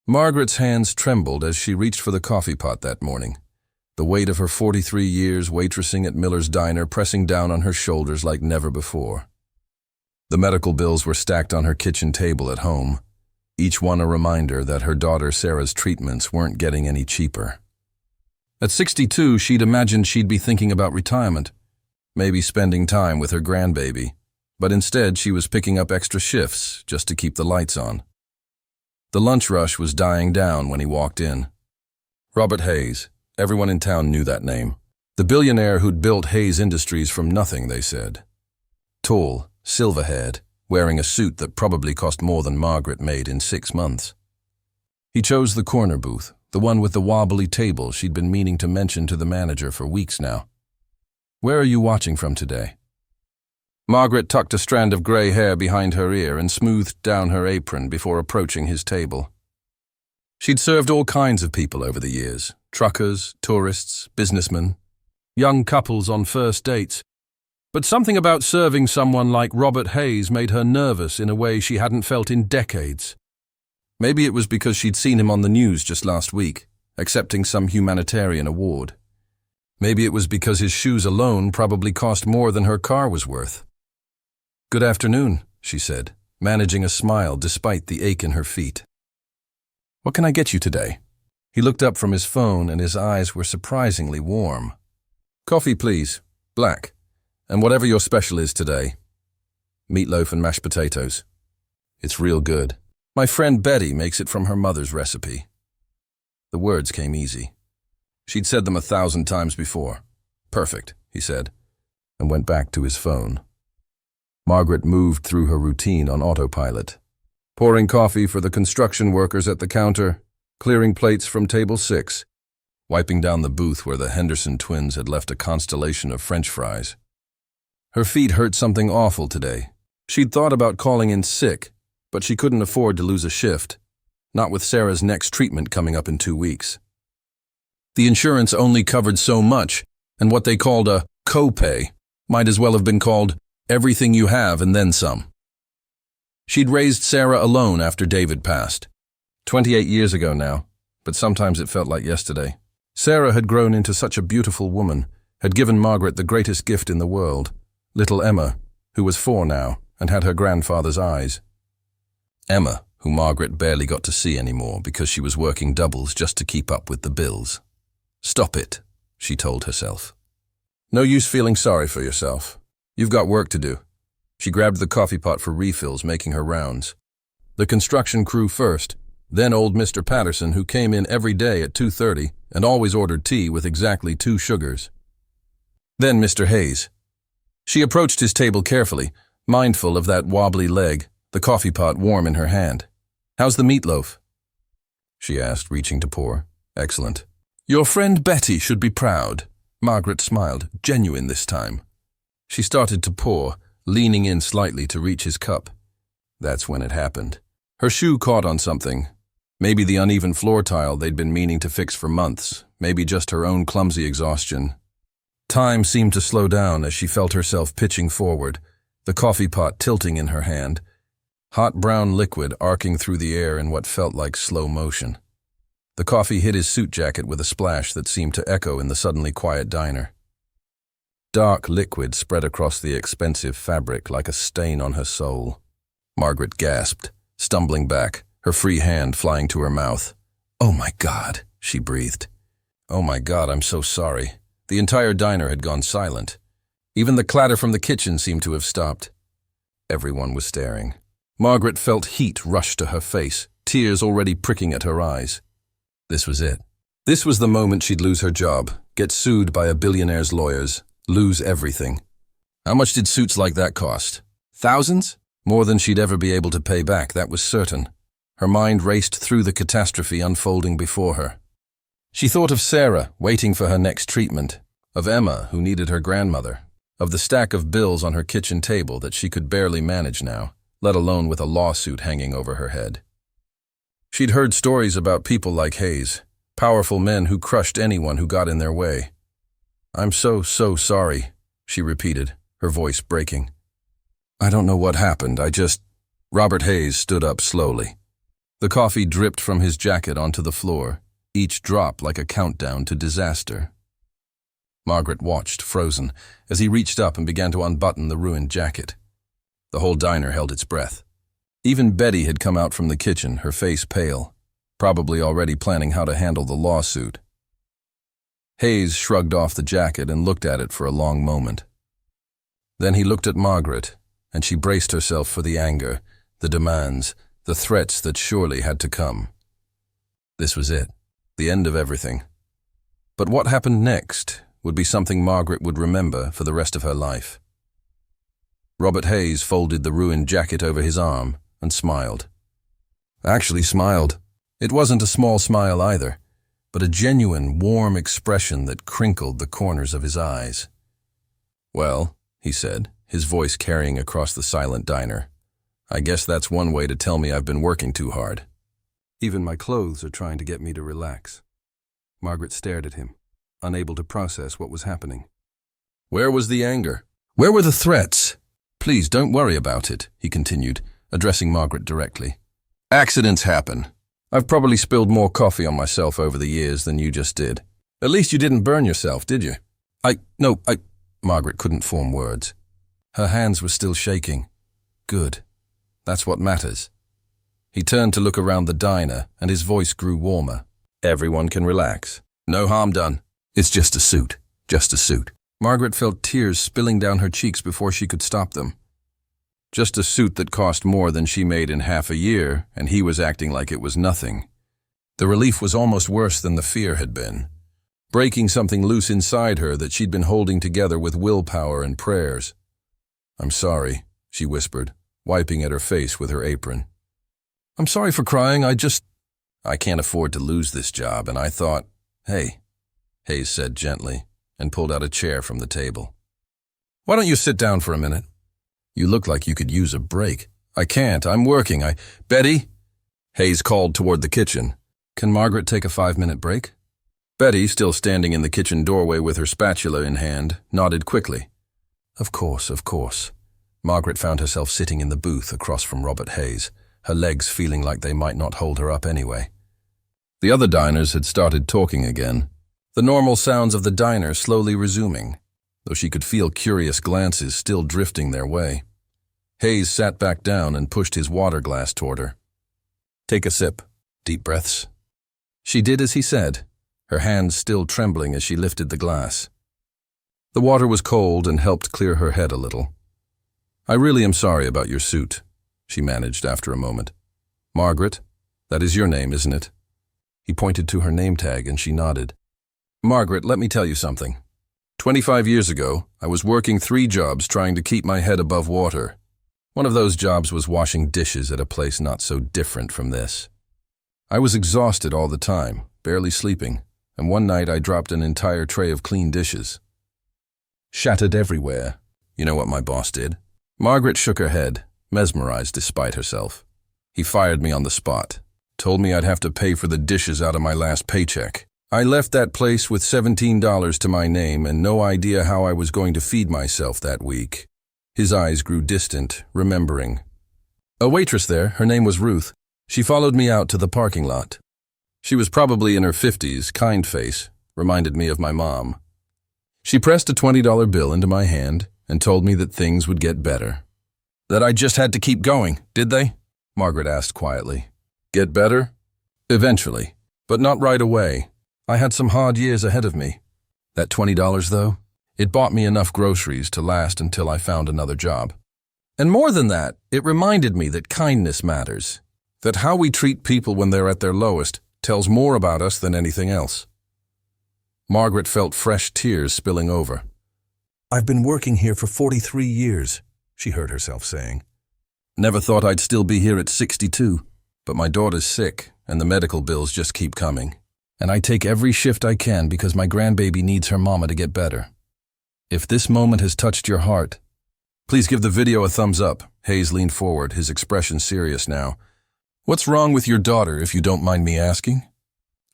Margaret's hands trembled as she reached for the coffee pot that morning, the weight of her 43 years waitressing at Miller's Diner pressing down on her shoulders like never before. The medical bills were stacked on her kitchen table at home, each one a reminder that her daughter Sarah's treatments weren't getting any cheaper. At 62, she'd imagined she'd be thinking about retirement, maybe spending time with her grandbaby, but instead she was picking up extra shifts just to keep the lights on. The lunch rush was dying down when he walked in. Robert Hayes, everyone in town knew that name. The billionaire who'd built Hayes Industries from nothing, they said. Tall, silver-haired, wearing a suit that probably cost more than Margaret made in 6 months. He chose the corner booth, the one with the wobbly table she'd been meaning to mention to the manager for weeks now. "Where are you watching from today?" Margaret tucked a strand of gray hair behind her ear and smoothed down her apron before approaching his table. She'd served all kinds of people over the years, truckers, tourists, businessmen, young couples on first dates. But something about serving someone like Robert Hayes made her nervous in a way she hadn't felt in decades. Maybe it was because she'd seen him on the news just last week, accepting some humanitarian award. Maybe it was because his shoes alone probably cost more than her car was worth. "Good afternoon," she said, managing a smile despite the ache in her feet. "What can I get you today?" He looked up from his phone and his eyes were surprisingly warm. "Coffee, please. Black. And whatever your special is today. Meatloaf and mashed potatoes. It's real good. My friend Betty makes it from her mother's recipe." The words came easy. She'd said them 1,000 times before. "Perfect," he said, and went back to his phone. Margaret moved through her routine on autopilot, pouring coffee for the construction workers at the counter, clearing plates from table 6, wiping down the booth where the Henderson twins had left a constellation of French fries. Her feet hurt something awful today. She'd thought about calling in sick, but she couldn't afford to lose a shift, not with Sarah's next treatment coming up in 2 weeks. The insurance only covered so much, and what they called a copay might as well have been called everything you have and then some. She'd raised Sarah alone after David passed. 28 years ago now, but sometimes it felt like yesterday. Sarah had grown into such a beautiful woman, had given Margaret the greatest gift in the world, little Emma, who was 4 now and had her grandfather's eyes. Emma, who Margaret barely got to see anymore because she was working doubles just to keep up with the bills. "Stop it," she told herself. "No use feeling sorry for yourself. You've got work to do." She grabbed the coffee pot for refills, making her rounds. The construction crew first, then old Mr. Patterson, who came in every day at 2:30 and always ordered tea with exactly 2 sugars. Then Mr. Hayes. She approached his table carefully, mindful of that wobbly leg, the coffee pot warm in her hand. "How's the meatloaf?" she asked, reaching to pour. "Excellent." "Your friend Betty should be proud." Margaret smiled, genuine this time. She started to pour, leaning in slightly to reach his cup. That's when it happened. Her shoe caught on something. Maybe the uneven floor tile they'd been meaning to fix for months, maybe just her own clumsy exhaustion. Time seemed to slow down as she felt herself pitching forward, the coffee pot tilting in her hand, hot brown liquid arcing through the air in what felt like slow motion. The coffee hit his suit jacket with a splash that seemed to echo in the suddenly quiet diner. Dark liquid spread across the expensive fabric like a stain on her soul. Margaret gasped, stumbling back, her free hand flying to her mouth. "Oh my God," she breathed. "Oh my God, I'm so sorry." The entire diner had gone silent. Even the clatter from the kitchen seemed to have stopped. Everyone was staring. Margaret felt heat rush to her face, tears already pricking at her eyes. This was it. This was the moment she'd lose her job, get sued by a billionaire's lawyers, lose everything. How much did suits like that cost? Thousands? More than she'd ever be able to pay back, that was certain. Her mind raced through the catastrophe unfolding before her. She thought of Sarah, waiting for her next treatment, of Emma, who needed her grandmother, of the stack of bills on her kitchen table that she could barely manage now, let alone with a lawsuit hanging over her head. She'd heard stories about people like Hayes, powerful men who crushed anyone who got in their way. "I'm so sorry," she repeated, her voice breaking. "I don't know what happened, Robert Hayes stood up slowly. The coffee dripped from his jacket onto the floor, each drop like a countdown to disaster. Margaret watched, frozen, as he reached up and began to unbutton the ruined jacket. The whole diner held its breath. Even Betty had come out from the kitchen, her face pale, probably already planning how to handle the lawsuit. Hayes shrugged off the jacket and looked at it for a long moment. Then he looked at Margaret, and she braced herself for the anger, the demands, the threats that surely had to come. This was it, the end of everything. But what happened next would be something Margaret would remember for the rest of her life. Robert Hayes folded the ruined jacket over his arm and smiled. Actually smiled. It wasn't a small smile either, but a genuine, warm expression that crinkled the corners of his eyes. "Well," he said, his voice carrying across the silent diner, "I guess that's one way to tell me I've been working too hard. Even my clothes are trying to get me to relax." Margaret stared at him, unable to process what was happening. Where was the anger? Where were the threats? "Please don't worry about it," he continued, addressing Margaret directly. "Accidents happen. I've probably spilled more coffee on myself over the years than you just did. At least you didn't burn yourself, did you?" No, Margaret couldn't form words. Her hands were still shaking. Good. That's what matters. He turned to look around the diner, and his voice grew warmer. "Everyone can relax. No harm done. It's just a suit. Just a suit." Margaret felt tears spilling down her cheeks before she could stop them. Just a suit that cost more than she made in half a year, and he was acting like it was nothing. The relief was almost worse than the fear had been. Breaking something loose inside her that she'd been holding together with willpower and prayers. "I'm sorry," she whispered, wiping at her face with her apron. "I'm sorry for crying. I can't afford to lose this job, and I thought..." "Hey," Hayes said gently, and pulled out a chair from the table. "Why don't you sit down for a minute? You look like you could use a break." "I can't. I'm working. Betty?" Hayes called toward the kitchen. "Can Margaret take a 5-minute break?" Betty, still standing in the kitchen doorway with her spatula in hand, nodded quickly. Of course. Margaret found herself sitting in the booth across from Robert Hayes, her legs feeling like they might not hold her up anyway. The other diners had started talking again, the normal sounds of the diner slowly resuming, though she could feel curious glances still drifting their way. Hayes sat back down and pushed his water glass toward her. "Take a sip. Deep breaths." She did as he said, her hands still trembling as she lifted the glass. The water was cold and helped clear her head a little. "I really am sorry about your suit," she managed after a moment. "Margaret, that is your name, isn't it?" He pointed to her name tag and she nodded. "Margaret, let me tell you something. 25 years ago, I was working 3 jobs trying to keep my head above water. One of those jobs was washing dishes at a place not so different from this. I was exhausted all the time, barely sleeping, and one night I dropped an entire tray of clean dishes. Shattered everywhere. You know what my boss did?" Margaret shook her head, mesmerized despite herself. "He fired me on the spot, told me I'd have to pay for the dishes out of my last paycheck. I left that place with $17 to my name and no idea how I was going to feed myself that week." His eyes grew distant, remembering. "A waitress there, her name was Ruth. She followed me out to the parking lot. She was probably in her 50s, kind face, reminded me of my mom. She pressed a $20 bill into my hand and told me that things would get better. That I just had to keep going, did they?" Margaret asked quietly. "Get better?" "Eventually, but not right away. I had some hard years ahead of me. That $20, though, it bought me enough groceries to last until I found another job. And more than that, it reminded me that kindness matters, that how we treat people when they're at their lowest tells more about us than anything else." Margaret felt fresh tears spilling over. "I've been working here for 43 years, she heard herself saying. "Never thought I'd still be here at 62, but my daughter's sick and the medical bills just keep coming. And I take every shift I can because my grandbaby needs her mama to get better. If this moment has touched your heart, please give the video a thumbs up." Hayes leaned forward, his expression serious now. "What's wrong with your daughter, if you don't mind me asking?"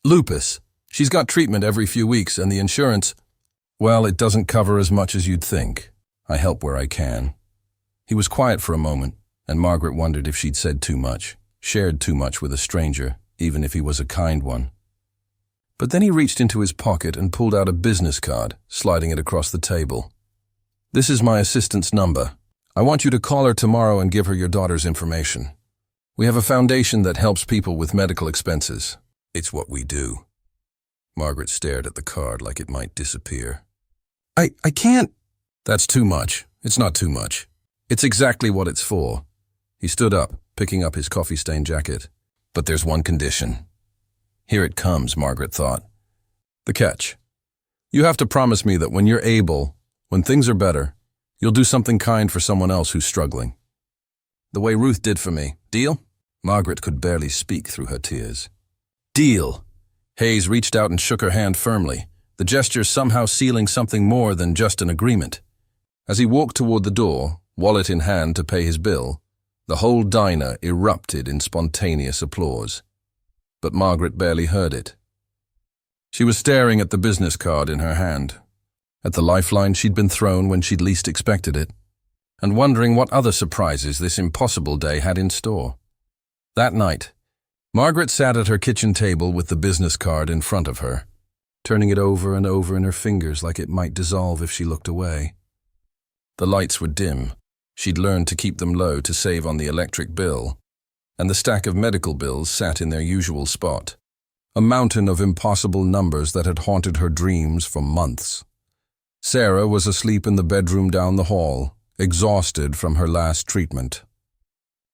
"Lupus. She's got treatment every few weeks, and the insurance, well, it doesn't cover as much as you'd think. I help where I can." He was quiet for a moment, and Margaret wondered if she'd said too much. shared too much with a stranger, even if he was a kind one. But then he reached into his pocket and pulled out a business card, sliding it across the table. "This is my assistant's number. I want you to call her tomorrow and give her your daughter's information. We have a foundation that helps people with medical expenses. It's what we do." Margaret stared at the card like it might disappear. I can't." "That's too much. It's not too much. It's exactly what it's for." He stood up, picking up his coffee-stained jacket. "But there's one condition." Here it comes, Margaret thought. The catch. "You have to promise me that when you're able, when things are better, you'll do something kind for someone else who's struggling. The way Ruth did for me. Deal?" Margaret could barely speak through her tears. "Deal." Hayes reached out and shook her hand firmly, the gesture somehow sealing something more than just an agreement. As he walked toward the door, wallet in hand to pay his bill, the whole diner erupted in spontaneous applause. But Margaret barely heard it. She was staring at the business card in her hand, at the lifeline she'd been thrown when she'd least expected it, and wondering what other surprises this impossible day had in store. That night, Margaret sat at her kitchen table with the business card in front of her, turning it over and over in her fingers like it might dissolve if she looked away. The lights were dim. She'd learned to keep them low to save on the electric bill, and the stack of medical bills sat in their usual spot, a mountain of impossible numbers that had haunted her dreams for months. Sarah was asleep in the bedroom down the hall, exhausted from her last treatment.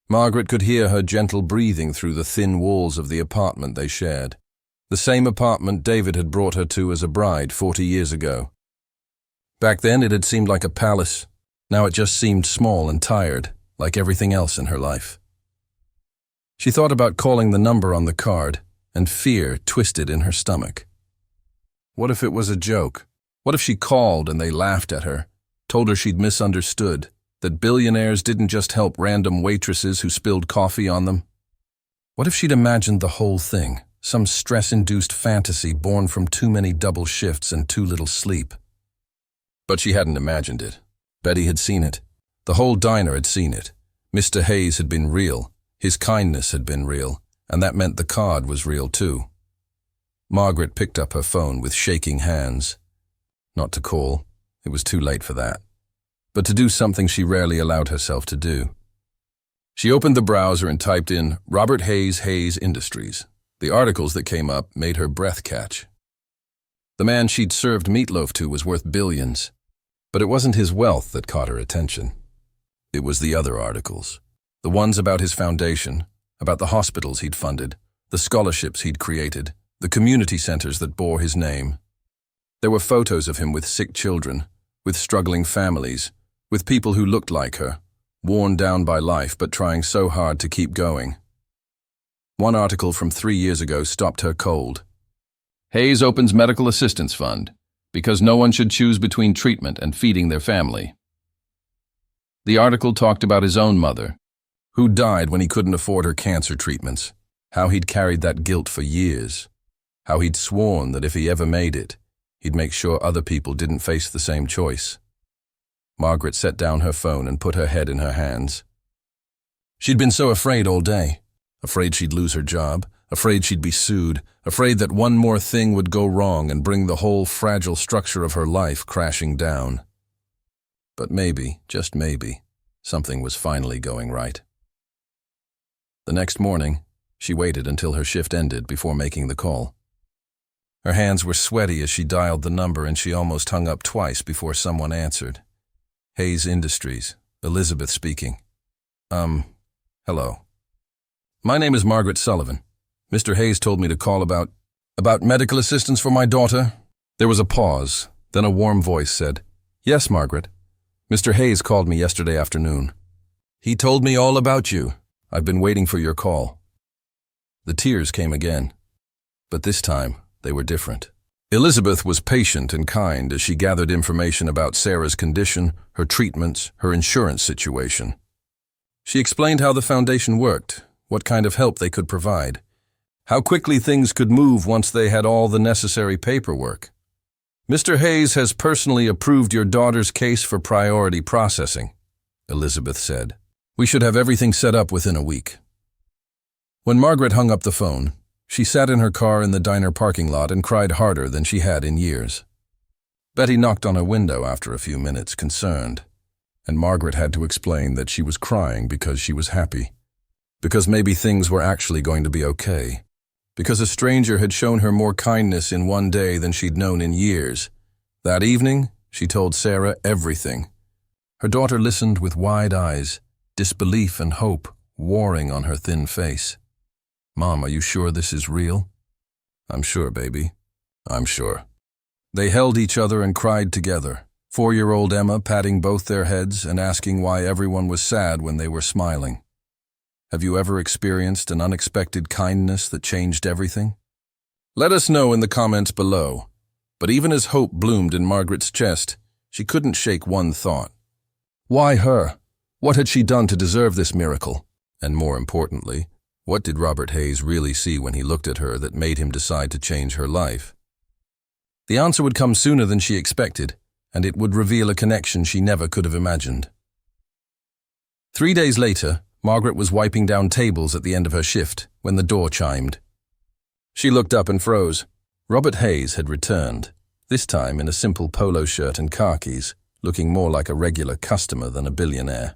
Margaret could hear her gentle breathing through the thin walls of the apartment they shared, the same apartment David had brought her to as a bride 40 years ago. Back then it had seemed like a palace. Now it just seemed small and tired, like everything else in her life. She thought about calling the number on the card, and fear twisted in her stomach. What if it was a joke? What if she called and they laughed at her, told her she'd misunderstood, that billionaires didn't just help random waitresses who spilled coffee on them? What if she'd imagined the whole thing, some stress-induced fantasy born from too many double shifts and too little sleep? But she hadn't imagined it. Betty had seen it. The whole diner had seen it. Mr. Hayes had been real. His kindness had been real, and that meant the card was real too. Margaret picked up her phone with shaking hands. Not to call. It was too late for that. But to do something she rarely allowed herself to do. She opened the browser and typed in Robert Hayes Industries. The articles that came up made her breath catch. The man she'd served meatloaf to was worth billions, but it wasn't his wealth that caught her attention. It was the other articles, the ones about his foundation, about the hospitals he'd funded, the scholarships he'd created, the community centers that bore his name. There were photos of him with sick children, with struggling families, with people who looked like her, worn down by life but trying so hard to keep going. One article from 3 years ago stopped her cold. Hayes opens medical assistance fund because no one should choose between treatment and feeding their family. The article talked about his own mother, who died when he couldn't afford her cancer treatments, how he'd carried that guilt for years, how he'd sworn that if he ever made it, he'd make sure other people didn't face the same choice. Margaret set down her phone and put her head in her hands. She'd been so afraid all day, afraid she'd lose her job, afraid she'd be sued, afraid that one more thing would go wrong and bring the whole fragile structure of her life crashing down. But maybe, just maybe, something was finally going right. The next morning, she waited until her shift ended before making the call. Her hands were sweaty as she dialed the number, and she almost hung up twice before someone answered. Hayes Industries, Elizabeth speaking. Hello. My name is Margaret Sullivan. Mr. Hayes told me to call about medical assistance for my daughter. There was a pause, then a warm voice said, Yes, Margaret. Mr. Hayes called me yesterday afternoon. He told me all about you. I've been waiting for your call. The tears came again, but this time they were different. Elizabeth was patient and kind as she gathered information about Sarah's condition, her treatments, her insurance situation. She explained how the foundation worked, what kind of help they could provide, how quickly things could move once they had all the necessary paperwork. Mr. Hayes has personally approved your daughter's case for priority processing, Elizabeth said. We should have everything set up within a week. When Margaret hung up the phone, she sat in her car in the diner parking lot and cried harder than she had in years. Betty knocked on her window after a few minutes, concerned, and Margaret had to explain that she was crying because she was happy, because maybe things were actually going to be okay, because a stranger had shown her more kindness in one day than she'd known in years. That evening, she told Sarah everything. Her daughter listened with wide eyes, disbelief and hope warring on her thin face. "Mom, are you sure this is real?" "I'm sure, baby. I'm sure." They held each other and cried together, 4-year-old Emma patting both their heads and asking why everyone was sad when they were smiling. Have you ever experienced an unexpected kindness that changed everything? Let us know in the comments below. But even as hope bloomed in Margaret's chest, she couldn't shake one thought. Why her? What had she done to deserve this miracle? And more importantly, what did Robert Hayes really see when he looked at her that made him decide to change her life? The answer would come sooner than she expected, and it would reveal a connection she never could have imagined. 3 days later, Margaret was wiping down tables at the end of her shift when the door chimed. She looked up and froze. Robert Hayes had returned, this time in a simple polo shirt and khakis, looking more like a regular customer than a billionaire.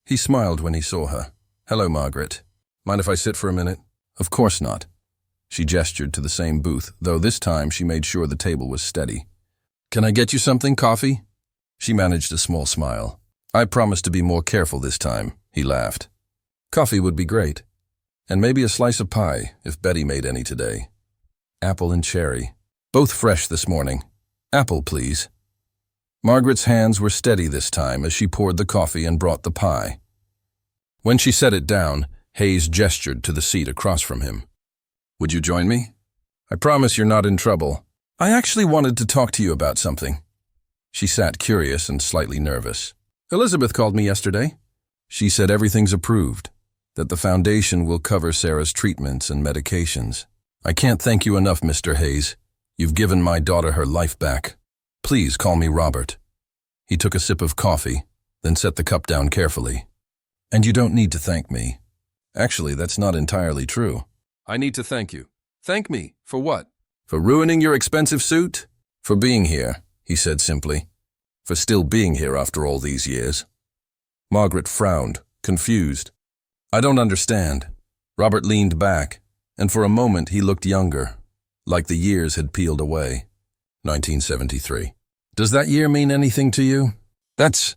He smiled when he saw her. "Hello, Margaret. Mind if I sit for a minute?" "Of course not." She gestured to the same booth, though this time she made sure the table was steady. "Can I get you something, coffee?" She managed a small smile. "I promise to be more careful this time," he laughed. "Coffee would be great. And maybe a slice of pie, if Betty made any today. Apple and cherry. Both fresh this morning. Apple, please." Margaret's hands were steady this time as she poured the coffee and brought the pie. When she set it down, Hayes gestured to the seat across from him. "Would you join me? I promise you're not in trouble. I actually wanted to talk to you about something." She sat curious and slightly nervous. "Elizabeth called me yesterday. She said everything's approved, that the foundation will cover Sarah's treatments and medications. I can't thank you enough, Mr. Hayes. You've given my daughter her life back. Please call me Robert." He took a sip of coffee, then set the cup down carefully. "And you don't need to thank me. Actually, that's not entirely true. I need to thank you." "Thank me? For what?" "For ruining your expensive suit?" "For being here," he said simply. "For still being here after all these years." Margaret frowned, confused. "I don't understand." Robert leaned back, and for a moment he looked younger, like the years had peeled away. 1973. "Does that year mean anything to you?" That's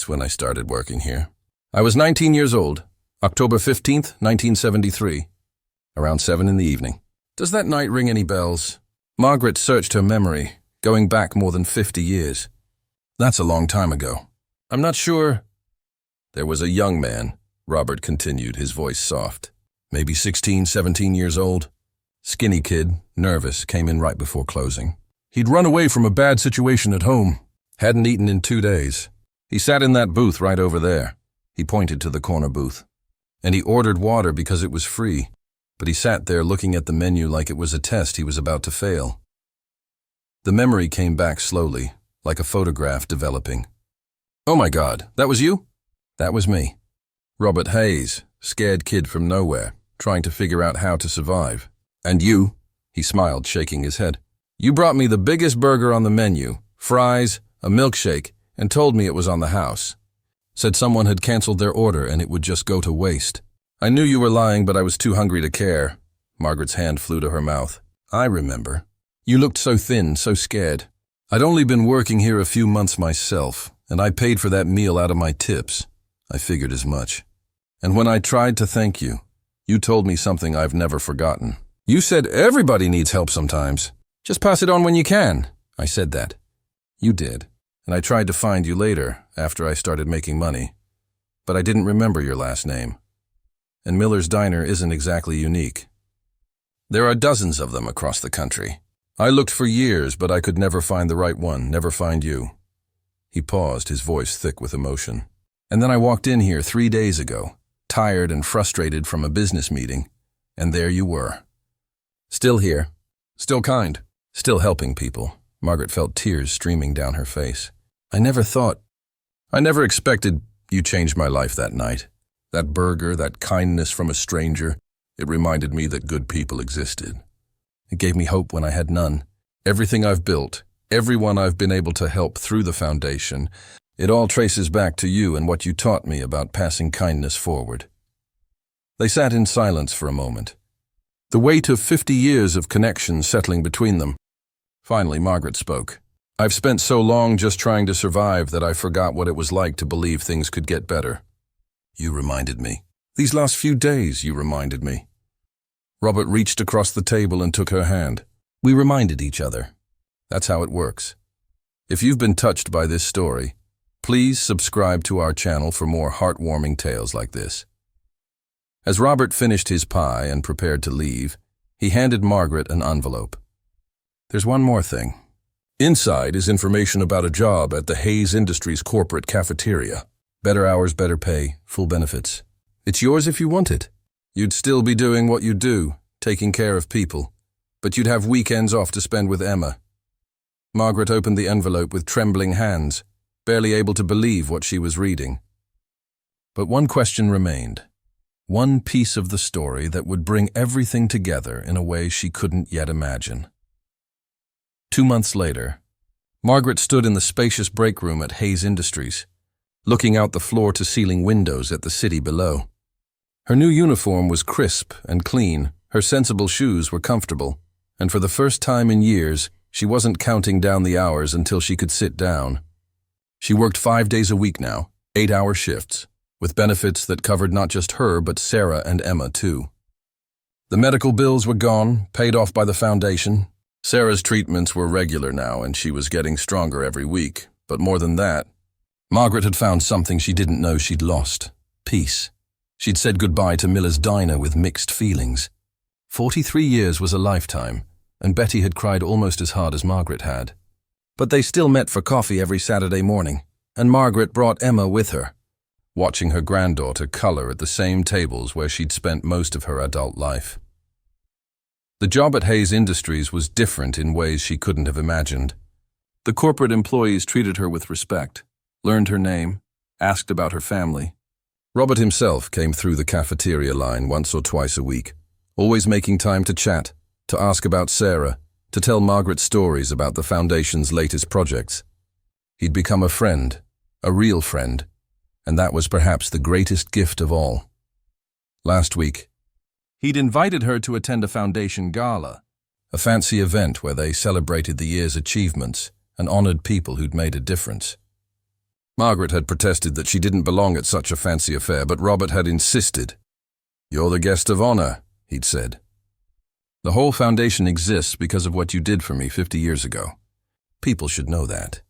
when I started working here. I was 19 years old, October 15th, 1973, around 7 in the evening. "Does that night ring any bells?" Margaret searched her memory, going back more than 50 years. "That's a long time ago. I'm not sure." "There was a young man," Robert continued, his voice soft. "Maybe 16, 17 years old. Skinny kid, nervous, came in right before closing. He'd run away from a bad situation at home. Hadn't eaten in 2 days. He sat in that booth right over there." He pointed to the corner booth. "And he ordered water because it was free. But he sat there looking at the menu like it was a test he was about to fail." The memory came back slowly, like a photograph developing. "Oh my God, that was you?" "That was me. Robert Hayes, scared kid from nowhere, trying to figure out how to survive. And you," he smiled, shaking his head, "you brought me the biggest burger on the menu, fries, a milkshake, and told me it was on the house. Said someone had canceled their order and it would just go to waste. I knew you were lying, but I was too hungry to care." Margaret's hand flew to her mouth. "I remember. You looked so thin, so scared. I'd only been working here a few months myself, and I paid for that meal out of my tips. I figured as much. And when I tried to thank you, you told me something I've never forgotten. You said everybody needs help sometimes. Just pass it on when you can." I said that. You did. And I tried to find you later, after I started making money. But I didn't remember your last name. And Miller's Diner isn't exactly unique. There are dozens of them across the country. I looked for years, but I could never find the right one, never find you." He paused, his voice thick with emotion. "And then I walked in here 3 days ago, tired and frustrated from a business meeting, and there you were. Still here, still kind, still helping people." Margaret felt tears streaming down her face. I never expected you changed my life that night. That burger, that kindness from a stranger, It reminded me that good people existed. It gave me hope when I had none. Everything I've built, everyone I've been able to help through the foundation, it all traces back to you and what you taught me about passing kindness forward." They sat in silence for a moment, the weight of 50 years of connection settling between them. Finally, Margaret spoke. "I've spent so long just trying to survive that I forgot what it was like to believe things could get better. You reminded me. These last few days, you reminded me." Robert reached across the table and took her hand. "We reminded each other. That's how it works. If you've been touched by this story, please subscribe to our channel for more heartwarming tales like this." As Robert finished his pie and prepared to leave, he handed Margaret an envelope. "There's one more thing. Inside is information about a job at the Hayes Industries corporate cafeteria. Better hours, better pay, full benefits. It's yours if you want it. You'd still be doing what you do, taking care of people, but you'd have weekends off to spend with Emma." Margaret opened the envelope with trembling hands, barely able to believe what she was reading. But one question remained. One piece of the story that would bring everything together in a way she couldn't yet imagine. 2 months later, Margaret stood in the spacious break room at Hayes Industries, looking out the floor-to-ceiling windows at the city below. Her new uniform was crisp and clean, her sensible shoes were comfortable, and for the first time in years, she wasn't counting down the hours until she could sit down. She worked 5 days a week now, 8-hour shifts, with benefits that covered not just her but Sarah and Emma too. The medical bills were gone, paid off by the foundation. Sarah's treatments were regular now and she was getting stronger every week, but more than that, Margaret had found something she didn't know she'd lost: peace. She'd said goodbye to Miller's Diner with mixed feelings. 43 years was a lifetime, and Betty had cried almost as hard as Margaret had. But they still met for coffee every Saturday morning, and Margaret brought Emma with her, watching her granddaughter color at the same tables where she'd spent most of her adult life. The job at Hayes Industries was different in ways she couldn't have imagined. The corporate employees treated her with respect, learned her name, asked about her family. Robert himself came through the cafeteria line once or twice a week, always making time to chat, to ask about Sarah, to tell Margaret stories about the Foundation's latest projects. He'd become a friend, a real friend, and that was perhaps the greatest gift of all. Last week, he'd invited her to attend a Foundation gala, a fancy event where they celebrated the year's achievements and honored people who'd made a difference. Margaret had protested that she didn't belong at such a fancy affair, but Robert had insisted. "You're the guest of honor," he'd said. "The whole foundation exists because of what you did for me 50 years ago. People should know that."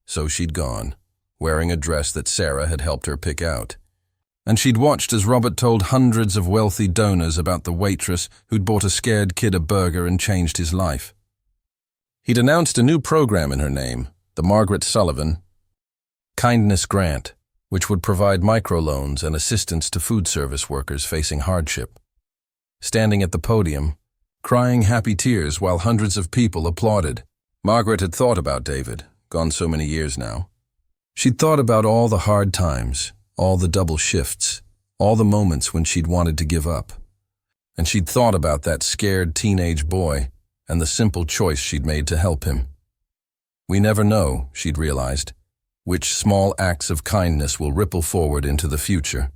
So she'd gone, wearing a dress that Sarah had helped her pick out. And she'd watched as Robert told hundreds of wealthy donors about the waitress who'd bought a scared kid a burger and changed his life. He'd announced a new program in her name, the Margaret Sullivan Kindness Grant, which would provide microloans and assistance to food service workers facing hardship. Standing at the podium, crying happy tears while hundreds of people applauded, Margaret had thought about David, gone so many years now. She'd thought about all the hard times, all the double shifts, all the moments when she'd wanted to give up. And she'd thought about that scared teenage boy and the simple choice she'd made to help him. We never know, she'd realized, which small acts of kindness will ripple forward into the future.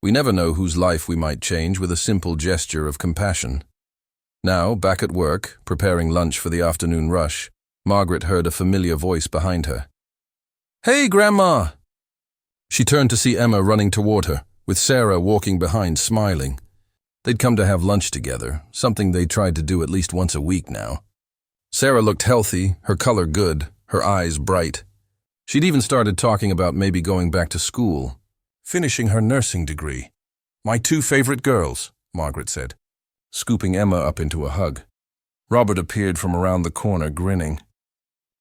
We never know whose life we might change with a simple gesture of compassion. Now, back at work, preparing lunch for the afternoon rush, Margaret heard a familiar voice behind her. "Hey, Grandma!" She turned to see Emma running toward her, with Sarah walking behind, smiling. They'd come to have lunch together, something they tried to do at least once a week now. Sarah looked healthy, her color good, her eyes bright. She'd even started talking about maybe going back to school, finishing her nursing degree. "My 2 favorite girls," Margaret said, scooping Emma up into a hug. Robert appeared from around the corner, grinning.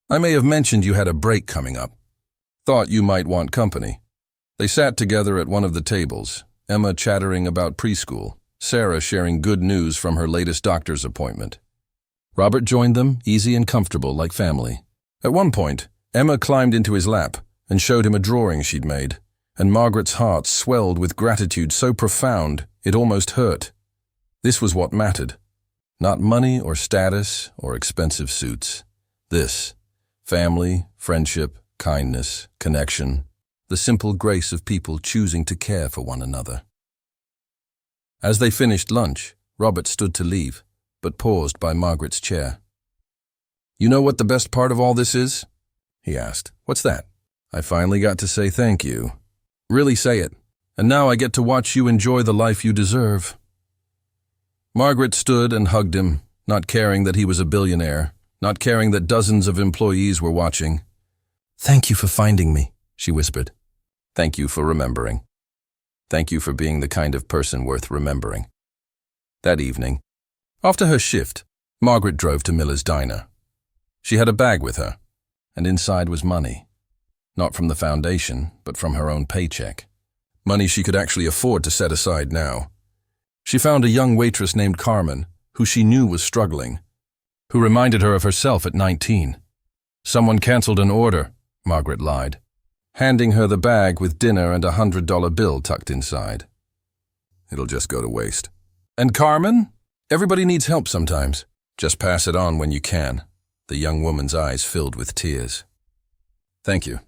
"I may have mentioned you had a break coming up. Thought you might want company." They sat together at one of the tables, Emma chattering about preschool, Sarah sharing good news from her latest doctor's appointment. Robert joined them, easy and comfortable like family. At one point, Emma climbed into his lap and showed him a drawing she'd made, and Margaret's heart swelled with gratitude so profound it almost hurt. This was what mattered. Not money or status or expensive suits. This, family, friendship, kindness, connection, the simple grace of people choosing to care for one another. As they finished lunch, Robert stood to leave, but paused by Margaret's chair. "You know what the best part of all this is?" he asked. "What's that?" "I finally got to say thank you." "Really say it. And now I get to watch you enjoy the life you deserve." Margaret stood and hugged him, not caring that he was a billionaire, not caring that dozens of employees were watching. "Thank you for finding me," she whispered. "Thank you for remembering. Thank you for being the kind of person worth remembering." That evening, after her shift, Margaret drove to Miller's diner. She had a bag with her, and inside was money. Not from the foundation, but from her own paycheck. Money she could actually afford to set aside now. She found a young waitress named Carmen, who she knew was struggling, who reminded her of herself at 19. "Someone canceled an order," Margaret lied, handing her the bag with dinner and a $100 bill tucked inside. "It'll just go to waste." "And Carmen? Everybody needs help sometimes. Just pass it on when you can." The young woman's eyes filled with tears. "Thank you.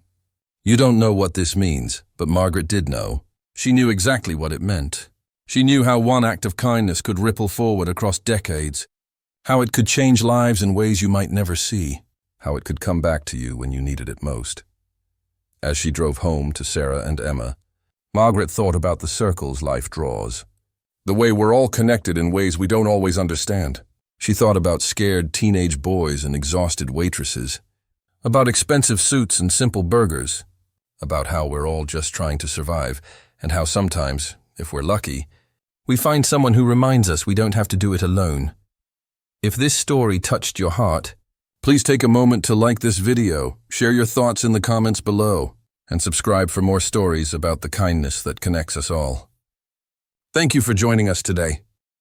You don't know what this means, but Margaret did know. She knew exactly what it meant. She knew how one act of kindness could ripple forward across decades, how it could change lives in ways you might never see, how it could come back to you when you needed it most. As she drove home to Sarah and Emma, Margaret thought about the circles life draws, the way we're all connected in ways we don't always understand. She thought about scared teenage boys and exhausted waitresses, about expensive suits and simple burgers, about how we're all just trying to survive, and how sometimes, if we're lucky, we find someone who reminds us we don't have to do it alone. If this story touched your heart, please take a moment to like this video, share your thoughts in the comments below, and subscribe for more stories about the kindness that connects us all. Thank you for joining us today.